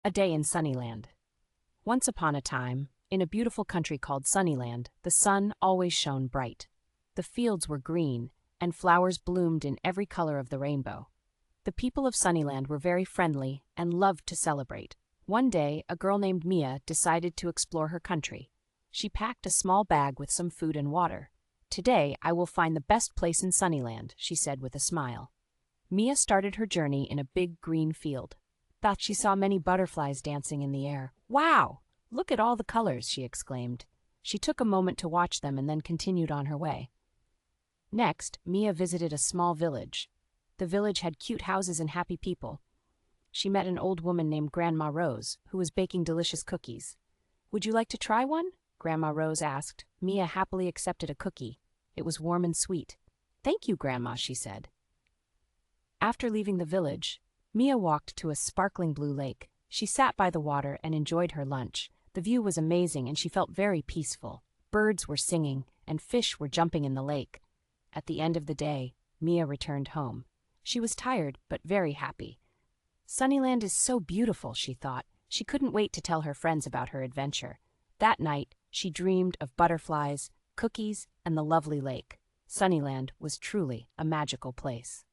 A day in Sunnyland. Once upon a time, in a beautiful country called Sunnyland, the sun always shone bright. The fields were green, and flowers bloomed in every color of the rainbow. The people of Sunnyland were very friendly and loved to celebrate. One day, a girl named Mia decided to explore her country. She packed a small bag with some food and water. "Today, I will find the best place in Sunnyland," she said with a smile. Mia started her journey in a big green field. Thought she saw many butterflies dancing in the air. "Wow! Look at all the colors," she exclaimed. She took a moment to watch them and then continued on her way. Next, Mia visited a small village. The village had cute houses and happy people. She met an old woman named Grandma Rose, who was baking delicious cookies. "Would you like to try one?" Grandma Rose asked. Mia happily accepted a cookie. It was warm and sweet. "Thank you, Grandma," she said. After leaving the village, Mia walked to a sparkling blue lake. She sat by the water and enjoyed her lunch. The view was amazing and she felt very peaceful. Birds were singing and fish were jumping in the lake. At the end of the day, Mia returned home. She was tired but very happy. Sunnyland is so beautiful, she thought. She couldn't wait to tell her friends about her adventure. That night, she dreamed of butterflies, cookies, and the lovely lake. Sunnyland was truly a magical place.